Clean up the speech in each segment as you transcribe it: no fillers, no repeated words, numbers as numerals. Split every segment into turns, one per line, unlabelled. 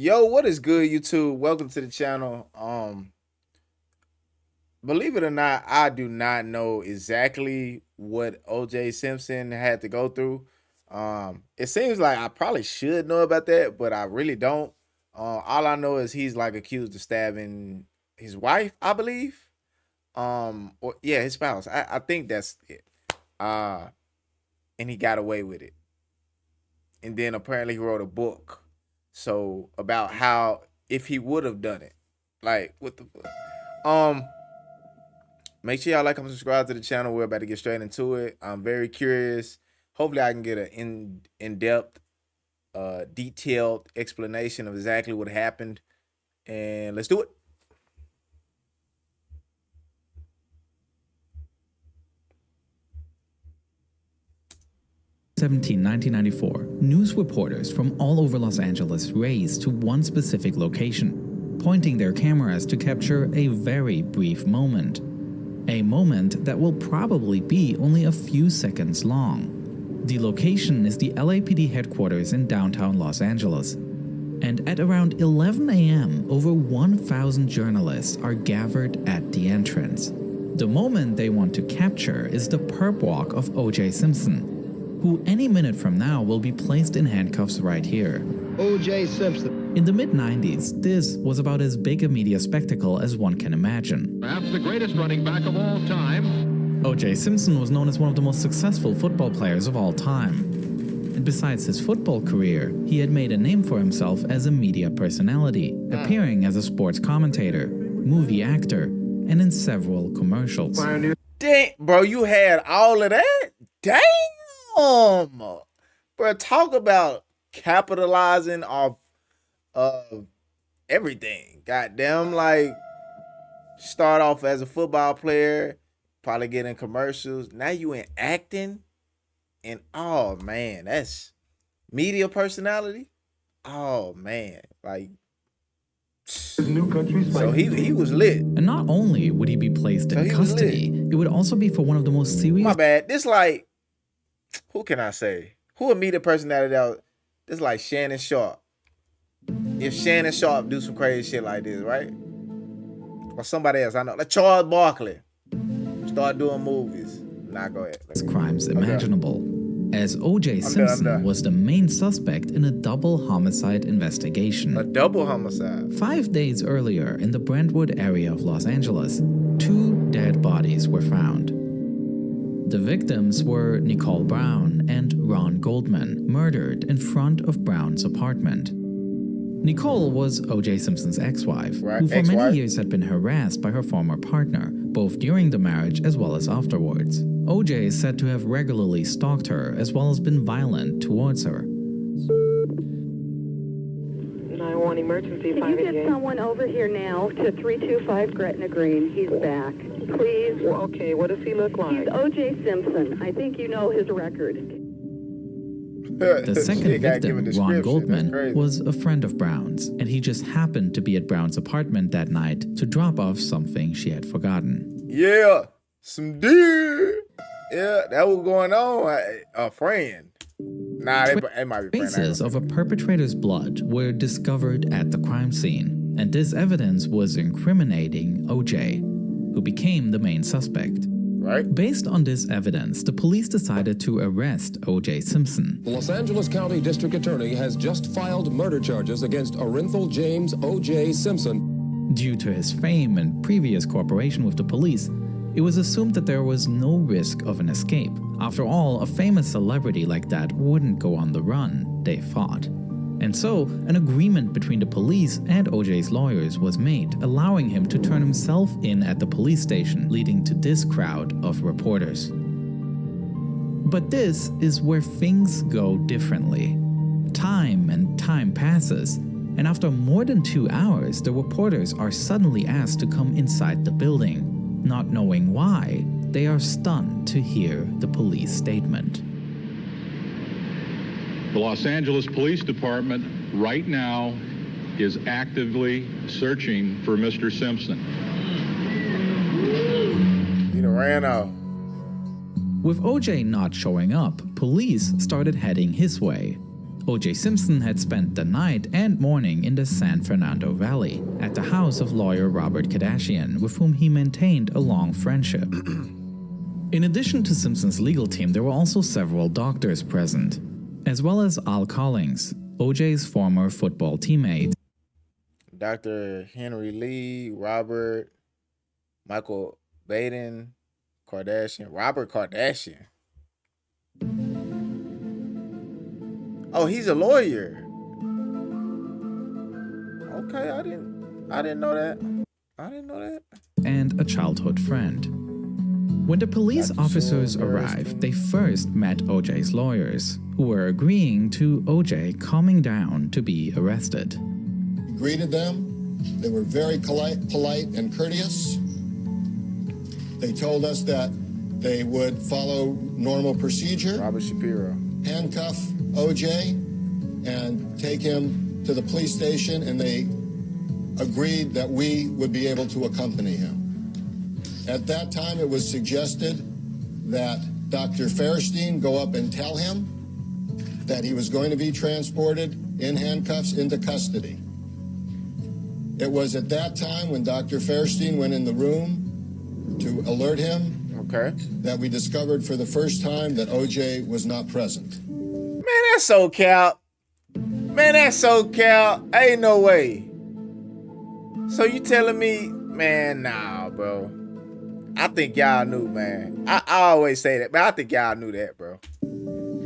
Yo, what is good, YouTube? Welcome to the channel. Believe it or not, I do not know exactly what OJ Simpson had to go through. It seems like I probably should know about that, but I really don't. All I know is he's like accused of stabbing his wife, I believe. Or yeah, his spouse. I think that's it. Uh, and he got away with it. And then apparently he wrote a book. So about how if he would have done it. Like what the fuck? Make sure y'all like and subscribe to the channel. We're about to get straight into it. I'm very curious. Hopefully I can get an in-depth, detailed explanation of exactly what happened. And let's do it.
1994, news reporters from all over Los Angeles raced to one specific location, pointing their cameras to capture a very brief moment. A moment that will probably be only a few seconds long. The location is the LAPD headquarters in downtown Los Angeles. And at around 11 a.m., over 1,000 journalists are gathered at the entrance. The moment they want to capture is the perp walk of O.J. Simpson, who any minute from now will be placed in handcuffs right here.
O.J. Simpson.
In the mid-90s, this was about as big a media spectacle as one can imagine.
Perhaps the greatest running back of all time.
O.J. Simpson was known as one of the most successful football players of all time. And besides his football career, he had made a name for himself as a media personality, appearing as a sports commentator, movie actor, and in several commercials.
Dang, bro, you had all of that? Damn! Bro, talk about capitalizing off of everything. Goddamn, like start off as a football player, probably get in commercials. Now you in acting, and oh man, that's media personality. Oh man, like so he was lit.
And not only would he be placed in custody, it would also be for one of the most serious.
My bad. This like, who can I say? Who a media personality that? This like Shannon Sharp. If Shannon Sharp do some crazy shit like this, right? Or somebody else I know, like Charles Barkley, start doing movies. Nah, go ahead.
Crimes imaginable, as O.J. Simpson was the main suspect in a double homicide investigation.
A double homicide?
5 days earlier, in the Brentwood area of Los Angeles, 2 dead bodies were found. The victims were Nicole Brown and Ron Goldman, murdered in front of Brown's apartment. Nicole was O.J. Simpson's ex-wife, who for many years had been harassed by her former partner, both during the marriage as well as afterwards. O.J. is said to have regularly stalked her as well as been violent towards her.
911 emergency.
Can you get someone over here now to 325 Gretna Green? He's back. Please.
Well, okay, what does he look like?
He's O.J. Simpson. I think you know his record.
The second victim, Ron Goldman, was a friend of Brown's, and he just happened to be at Brown's apartment that night to drop off something she had forgotten.
Yeah, some deer. Yeah, that was going on. A friend. Nah, it might be
traces of a perpetrator's blood were discovered at the crime scene, and this evidence was incriminating O.J., who became the main suspect.
Right.
Based on this evidence, the police decided to arrest O.J. Simpson.
The Los Angeles County District Attorney has just filed murder charges against Orenthal James O.J. Simpson.
Due to his fame and previous cooperation with the police, it was assumed that there was no risk of an escape. After all, a famous celebrity like that wouldn't go on the run, they thought. And so, an agreement between the police and O.J.'s lawyers was made, allowing him to turn himself in at the police station, leading to this crowd of reporters. But this is where things go differently. Time passes, and after more than 2 hours, the reporters are suddenly asked to come inside the building. Not knowing why, they are stunned to hear the police statement.
The Los Angeles Police Department right now is actively searching for Mr. Simpson.
He done ran out.
With O.J. not showing up, police started heading his way. O.J. Simpson had spent the night and morning in the San Fernando Valley at the house of lawyer Robert Kardashian, with whom he maintained a long friendship. In addition to Simpson's legal team, there were also several doctors present, as well as Al Collins, O.J.'s former football teammate.
Dr. Henry Lee, Robert, Michael Baden, Kardashian, Robert Kardashian. Oh, he's a lawyer. Okay, I didn't know that. I didn't know that.
And a childhood friend. When the police officers arrived, they first met O.J.'s lawyers, who were agreeing to O.J. calming down to be arrested.
We greeted them. They were very polite and courteous. They told us that they would follow normal procedure.
Robert Shapiro.
Handcuff O.J. and take him to the police station, and they agreed that we would be able to accompany him. At that time, it was suggested that Dr. Fairstein go up and tell him that he was going to be transported in handcuffs into custody. It was at that time when Dr. Fairstein went in the room to alert him that we discovered for the first time that O.J. was not present.
Man, that's so cap. Man, that's so cap. Ain't no way. So you telling me, man, nah, bro. I think y'all knew, man. I always say that, but I think y'all knew that, bro.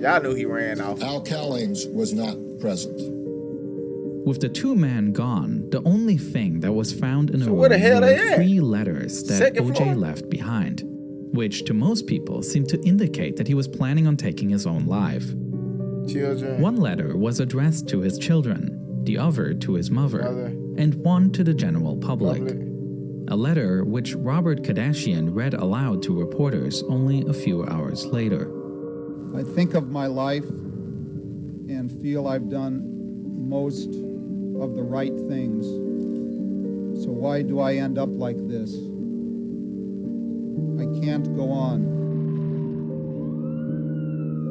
Y'all knew he ran off.
Al Callings was not present.
With the two men gone, the only thing that was found in a room
where the hell
were
they at?
3 letters that
Second
O.J.
floor?
left behind, which to most people seemed to indicate that he was planning on taking his own life.
Children.
One letter was addressed to his children, the other to his mother, and one to the general public. A letter which Robert Kardashian read aloud to reporters only a few hours later.
I think of my life and feel I've done most of the right things. So why do I end up like this? I can't go on.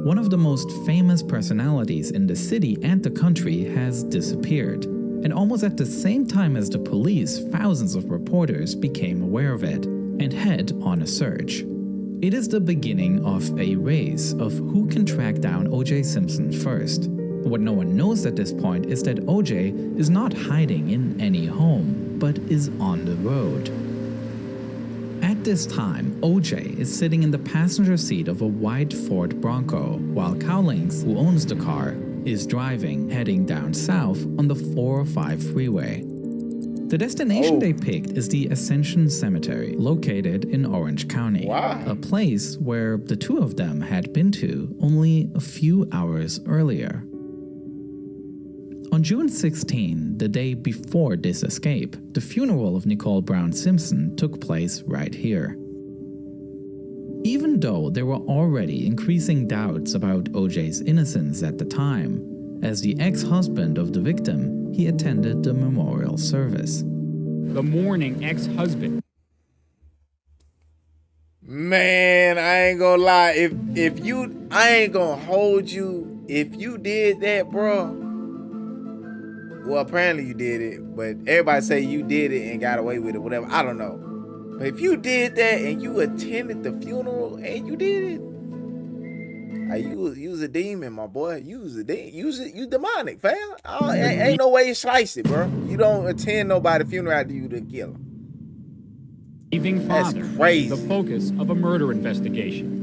One of the most famous personalities in the city and the country has disappeared. And almost at the same time as the police, thousands of reporters became aware of it and head on a search. It is the beginning of a race of who can track down O.J. Simpson first. What no one knows at this point is that O.J. is not hiding in any home, but is on the road. At this time, O.J. is sitting in the passenger seat of a white Ford Bronco, while Cowlings, who owns the car, is driving, heading down south on the 405 freeway. The destination they picked is the Ascension Cemetery, located in Orange County, a place where the two of them had been to only a few hours earlier. On June 16, the day before this escape, the funeral of Nicole Brown Simpson took place right here. Even though there were already increasing doubts about O.J.'s innocence at the time, as the ex-husband of the victim, he attended the memorial service.
The mourning ex-husband.
Man, I ain't gonna lie. I ain't gonna hold you. If you did that, bro. Well, apparently you did it, but everybody say you did it and got away with it, whatever. I don't know. But if you did that and you attended the funeral and you did it, you was a demon, my boy. You was a demon. You demonic, fam. Ain't no way you slice it, bro. You don't attend nobody's funeral after you to kill him.
Leaving father,
That's crazy.
the focus of a murder investigation.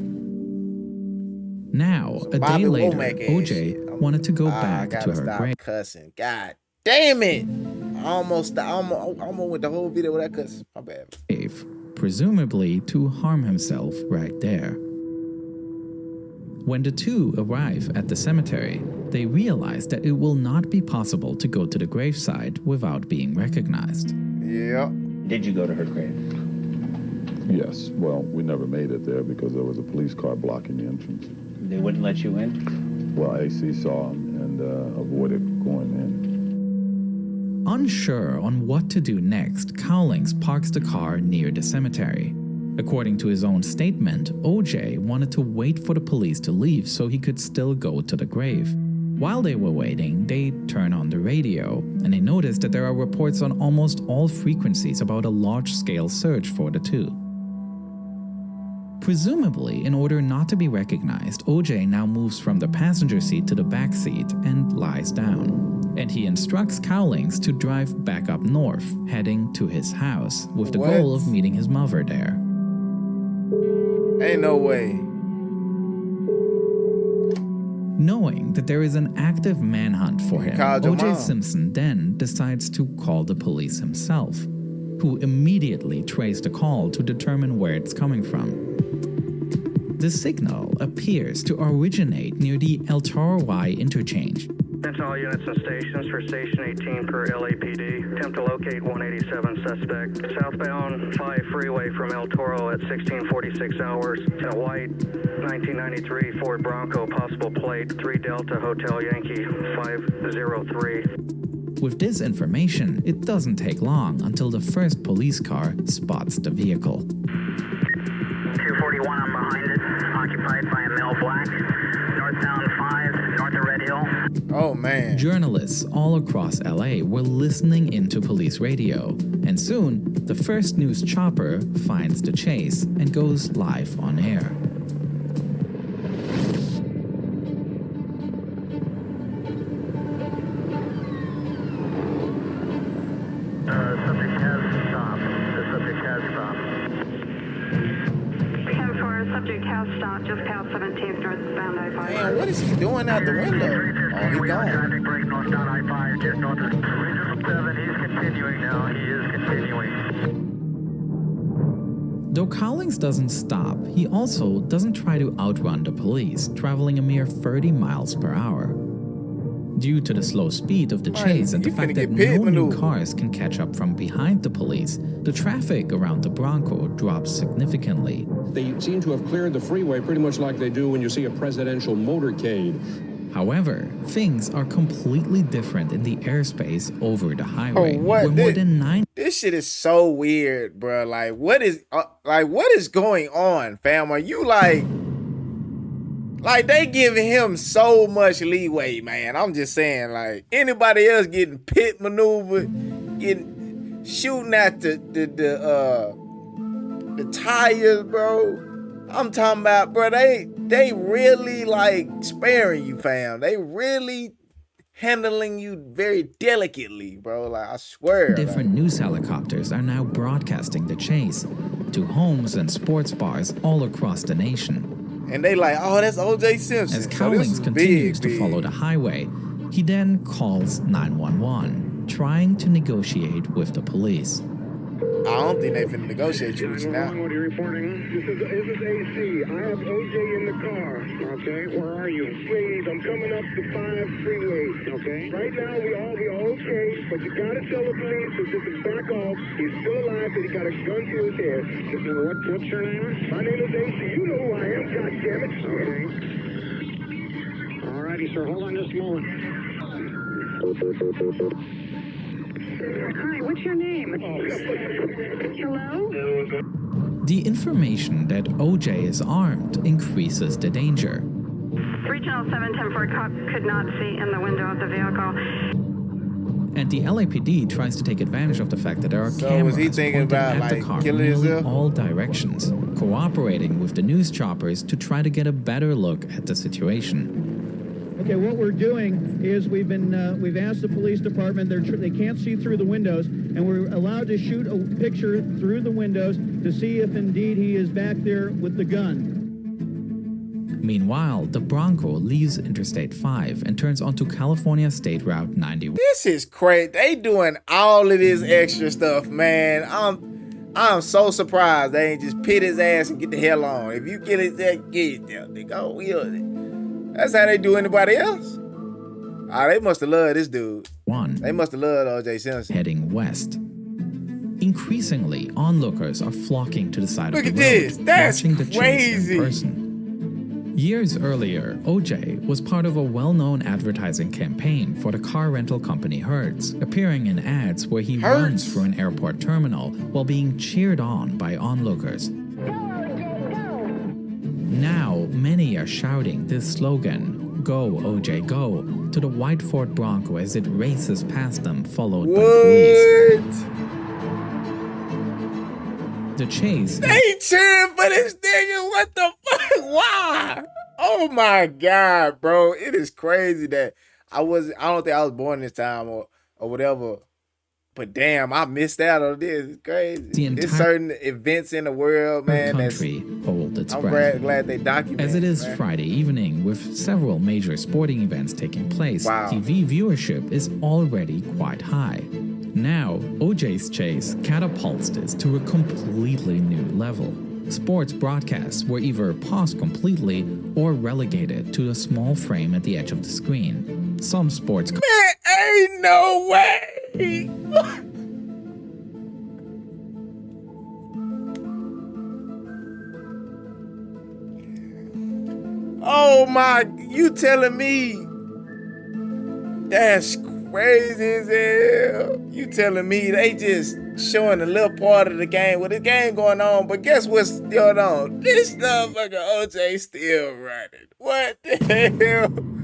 Now, a day later, O.J. wanted to go back to her grave.
Cussing. God damn it. I almost went the whole video with that cuss. My bad.
Presumably to harm himself right there. When the two arrive at the cemetery, they realize that it will not be possible to go to the graveside without being recognized.
Yeah.
Did you go to her grave?
Yes. Well, we never made it there because there was a police car blocking the entrance.
They wouldn't let you in?
Well, AC saw him and avoided going in.
Unsure on what to do next, Cowlings parks the car near the cemetery. According to his own statement, O.J. wanted to wait for the police to leave so he could still go to the grave. While they were waiting, they turn on the radio, and they notice that there are reports on almost all frequencies about a large-scale search for the two. Presumably, in order not to be recognized, OJ now moves from the passenger seat to the back seat and lies down. And he instructs Cowlings to drive back up north, heading to his house, with the goal of meeting his mother there.
Ain't no way.
Knowing that there is an active manhunt for him, OJ Simpson then decides to call the police himself, who immediately trace the call to determine where it's coming from. The signal appears to originate near the El Toro Y interchange.
Attention all units and stations for Station 18 per LAPD. Attempt to locate 187 suspect. Southbound 5 freeway from El Toro at 16:46 hours. In a white 1993 Ford Bronco, possible plate 3 Delta Hotel Yankee 503.
With this information, it doesn't take long until the first police car spots the vehicle.
241, I'm behind it. Occupied by a male black. Northbound 5, north of Red Hill.
Oh, man.
Journalists all across LA were listening into police radio, and soon, the first news chopper finds the chase and goes live on air.
Subject has stopped. The subject has stopped.
10-4, subject has stopped just past 17th northbound I-5.
Man, what is he doing out the window? Oh, he gone.
Traffic break northbound I-5, just north of Regional 7. He's continuing now. He is continuing.
Though Cowlings doesn't stop, he also doesn't try to outrun the police, traveling a mere 30 miles per hour. Due to the slow speed of the chase and the fact that no new cars can catch up from behind the police, the traffic around the Bronco drops significantly.
They seem to have cleared the freeway pretty much like they do when you see a presidential motorcade.
However, things are completely different in the airspace over the highway.
Oh, what?
Where more than 9
This shit is so weird, bro. Like, what is going on, fam? Are you like they giving him so much leeway, man. I'm just saying, like, anybody else getting pit maneuver, shooting at the tires, bro. I'm talking about, bro, they really like sparing you, fam. They really handling you very delicately, bro. Like, I swear.
different news helicopters are now broadcasting the chase to homes and sports bars all across the nation.
And they like, oh, that's OJ Simpson.
As Cowlings continues to follow the highway, he then calls 911, trying to negotiate with the police.
I don't think they finna negotiate you with you now.
What are you reporting? This is AC. I have OJ in the car. Okay, where are you? Please, I'm coming up the 5 freeway. Okay. Right now, we all okay, but you gotta tell the police to just back off. He's still alive, but he got a gun to his head. What's your name? My name is AC. You know who I am, goddammit. Okay. All righty, sir. Hold on just a moment.
Hi, what's your name? Hello?
The information that OJ is armed increases the danger.
Regional 710 cop could not see in the window of the vehicle.
And the LAPD tries to take advantage of the fact that there are cameras pointing at the car from nearly all directions, cooperating with the news choppers to try to get a better look at the situation.
Okay, what we're doing is we've asked the police department, they can't see through the windows, and we're allowed to shoot a picture through the windows to see if indeed he is back there with the gun.
Meanwhile, the Bronco leaves Interstate 5 and turns onto California State Route 91.
This is crazy. They doing all of this extra stuff, man. I'm so surprised they ain't just pit his ass and get the hell on. If you get it there, get it there. They go with it. That's how they do anybody else. They must have loved this dude. They must have loved O.J. Simpson.
Heading west. Increasingly, onlookers are flocking to the side of the road,
That's
watching the chase
crazy.
in person. Years earlier, OJ was part of a well-known advertising campaign for the car rental company Hertz, appearing in ads where he runs through an airport terminal while being cheered on by onlookers. Now, many are shouting this slogan, Go, OJ, go to the white Ford Bronco as it races past them, followed by police. The chase.
They cheering for this nigga. What the fuck? Why? Oh my God, bro. It is crazy that I don't think I was born this time or whatever. But damn, I missed out on this. It's crazy. There's certain events in the world, man.
Country hold its
I'm
breath.
glad they document.
As it is
man.
Friday evening, with several major sporting events taking place,
Wow.
TV viewership is already quite high. Now, OJ's chase catapults this to a completely new level. Sports broadcasts were either paused completely or relegated to a small frame at the edge of the screen. Some sports...
Man, ain't no way! Oh my, you telling me that's crazy as hell. You telling me they just showing a little part of the game with the game going on, but guess what's going on? This motherfucker OJ still running. What the hell?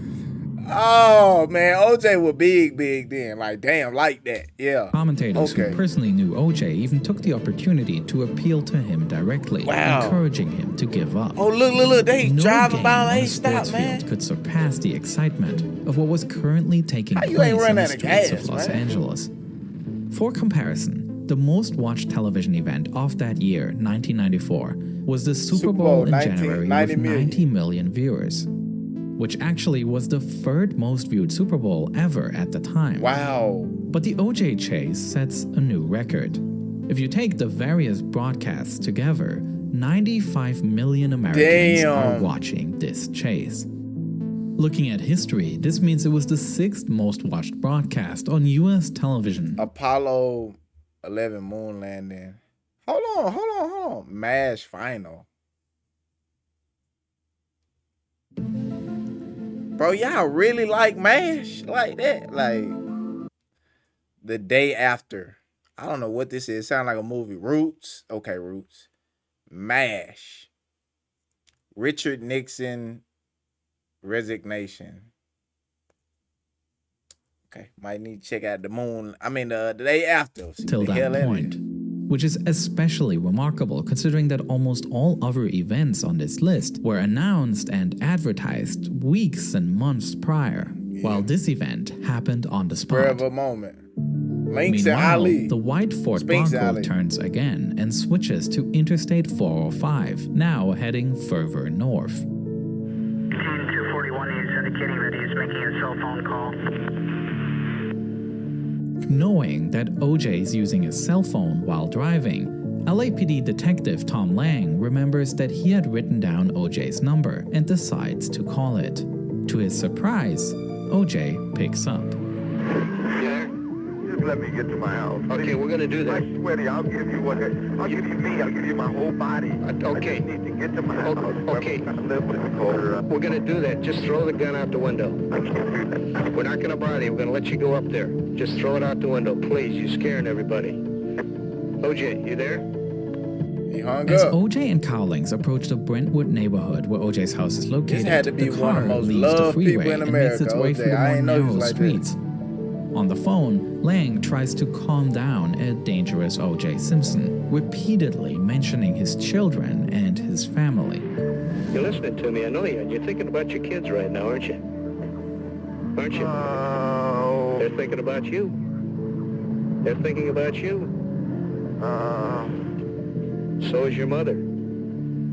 Oh man, OJ was big then. Like damn, like that. Yeah.
Commentators who personally knew OJ even took the opportunity to appeal to him directly, encouraging him to give up.
Oh look, they
no
driving by
on
a
a sports
man.
field could surpass the excitement of what was currently taking
How you
place
ain't
in
run
the
out of
streets
gas,
of Los
man?
Angeles. For comparison, the most watched television event of that year, 1994, was the Super Bowl in January with 90 million viewers, which actually was the third most viewed Super Bowl ever at the time.
Wow.
But the OJ chase sets a new record. If you take the various broadcasts together, 95 million Americans are watching this chase. Looking at history, this means it was the 6th most watched broadcast on US television.
Apollo 11 moon landing. Hold on. MASH final. Bro, y'all really like MASH like that? Like the day after. I don't know what this is. It sounds like a movie. Roots. Okay, Roots. MASH. Richard Nixon resignation. Okay, might need to check out the moon. I mean, the day after.
Till that point, which is especially remarkable considering that almost all other events on this list were announced and advertised weeks and months prior, while this event happened on the spot.
Spur of a moment. Links and
Meanwhile,
Ali.
the white Ford
Spinks
Bronco
Ali.
turns again and switches to Interstate 405, now heading further north.
241 is indicating that he is making a cell phone call.
Knowing that OJ is using his cell phone while driving, LAPD detective Tom Lang remembers that he had written down OJ's number and decides to call it. To his surprise, OJ picks up.
Just let me get to my house.
Okay, we're gonna do that.
I swear to you, I'll give you what. I'll give you me. I'll give you my whole body.
Okay.
I just need to get to my house.
Okay.
I live with the
We're gonna do that. Just throw the gun out the window.
I can't do that.
We're not gonna bother you. We're gonna let you go up there. Just throw it out the window, please. You're scaring everybody. OJ, you there?
He hung
As
up.
OJ and Cowlings approach the Brentwood neighborhood where OJ's house is located,
This had to be
the
one
car
of the most
leaves the
loved
freeway
people in
and makes its
America,
way
OJ.
through the
I
more
ain't know he was
narrow
like that.
streets. On the phone, Lang tries to calm down a dangerous OJ Simpson, repeatedly mentioning his children and his family.
You're listening to me. I know you are. You're thinking about your kids right now, aren't you? Aren't you? They're thinking about you. They're thinking about you. So is your mother.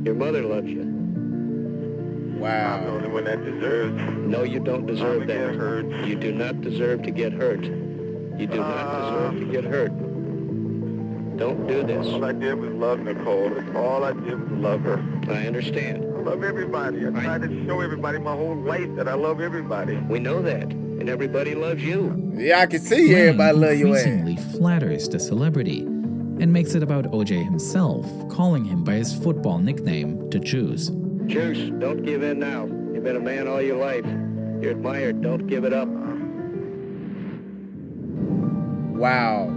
Your mother loves you.
Wow.
I'm the only one that deserves.
No, you don't deserve that.
Get hurt.
You do not deserve to get hurt. You do not deserve to get hurt. Don't do this.
All I did was love Nicole. All I did was love her.
I understand.
I love everybody. I try to show everybody my whole life that I love everybody.
We know that. And everybody loves you.
Yeah, I can see everybody love your ass.
Increasingly flatters the celebrity and makes it about OJ himself, calling him by his football nickname, the Juice.
Juice, don't give in now. You've been a man all your life. You're admired. Don't give it up.
Wow.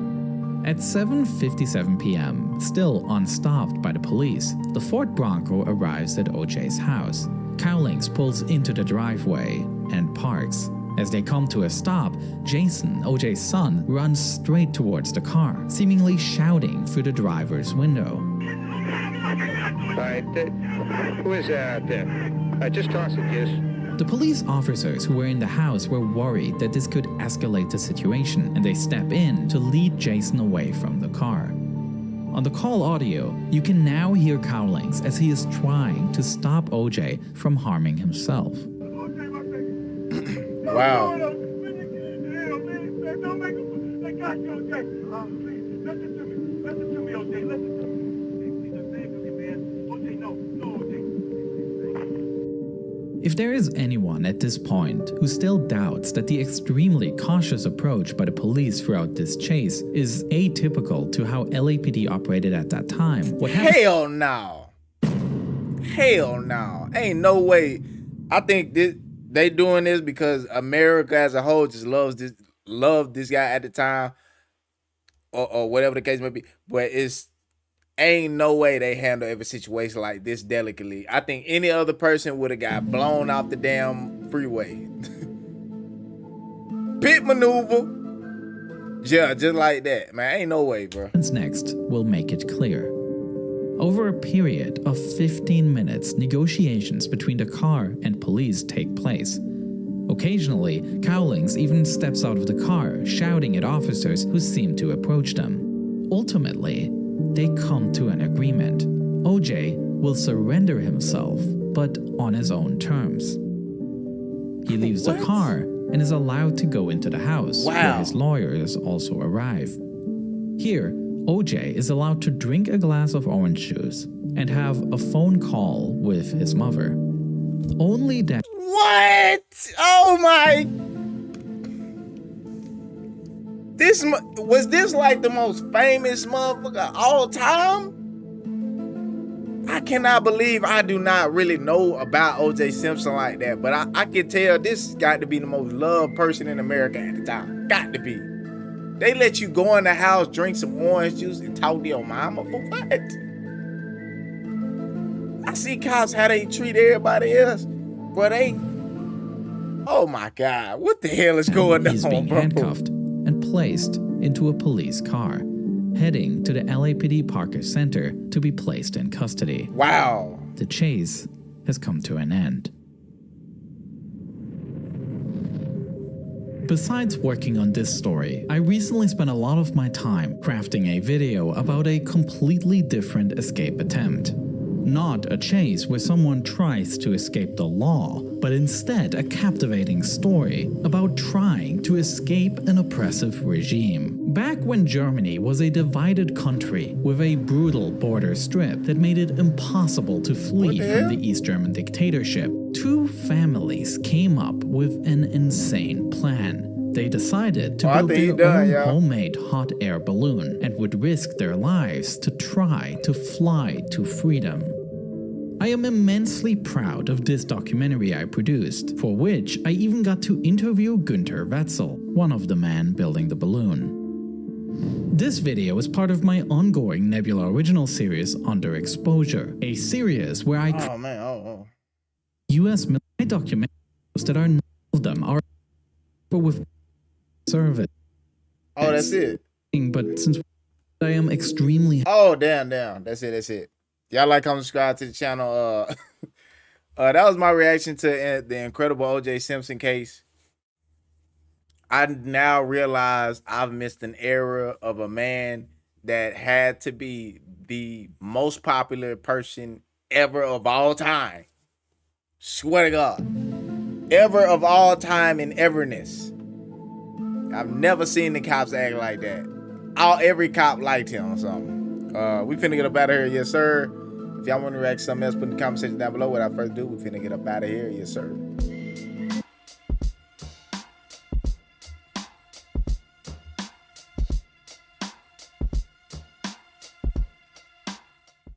At 7:57 p.m., still unstopped by the police, the Ford Bronco arrives at OJ's house. Cowlings pulls into the driveway and parks. As they come to a stop, Jason, OJ's son, runs straight towards the car, seemingly shouting through the driver's window.
All right, who is that out there? Just toss it, yes.
The police officers who were in the house were worried that this could escalate the situation, and they step in to lead Jason away from the car. On the call audio, you can now hear Cowlings as he is trying to stop OJ from harming himself.
Wow.
If there is anyone at this point who still doubts that the extremely cautious approach by the police throughout this chase is atypical to how LAPD operated at that time,
Hell no. Hell no. Ain't no way. I think they doing this because America as a whole just loved this guy at the time, or whatever the case may be. But ain't no way they handle every situation like this delicately. I think any other person would have got blown off the damn freeway. Pit maneuver. Yeah, just like that, man. Ain't no way, bro.
What's next will make it clear. Over a period of 15 minutes, negotiations between the car and police take place. Occasionally, Cowlings even steps out of the car, shouting at officers who seem to approach them. Ultimately, they come to an agreement. OJ will surrender himself, but on his own terms. He leaves the car and is allowed to go into the house, where his lawyers also arrive. Here, OJ is allowed to drink a glass of orange juice and have a phone call with his mother. Only then.
What? Oh my. Was this like the most famous motherfucker of all time? I cannot believe I do not really know about OJ Simpson like that, but I can tell this got to be the most loved person in America at the time. Got to be. They let you go in the house, drink some orange juice, and talk to your mama for what? I see cops how they treat everybody else, but oh my God, what the hell is going on?
He's being handcuffed and placed into a police car, heading to the LAPD Parker Center to be placed in custody.
Wow.
The chase has come to an end. Besides working on this story, I recently spent a lot of my time crafting a video about a completely different escape attempt. Not a chase where someone tries to escape the law, but instead a captivating story about trying to escape an oppressive regime. Back when Germany was a divided country with a brutal border strip that made it impossible to flee from the East German dictatorship, two families came up with an insane plan. They decided to build their own homemade hot air balloon and would risk their lives to try to fly to freedom. I am immensely proud of this documentary I produced, for which I even got to interview Günther Wetzel, one of the men building the balloon. This video is part of my ongoing Nebula Original series Underexposure, a series where I US military documentaries that are none of them are with service.
Oh, that's it.
But since I am extremely
damn. That's it. Y'all like, comment, subscribe to the channel. That was my reaction to the incredible OJ Simpson case. I now realize I've missed an era of a man that had to be the most popular person ever of all time. Swear to God. Ever of all time in everness. I've never seen the cops act like that. Every cop liked him or something. We finna get up out of here, yes sir. If y'all want to react to something else, put in the comment section down below. Without further ado, we finna get up out of here, yes sir.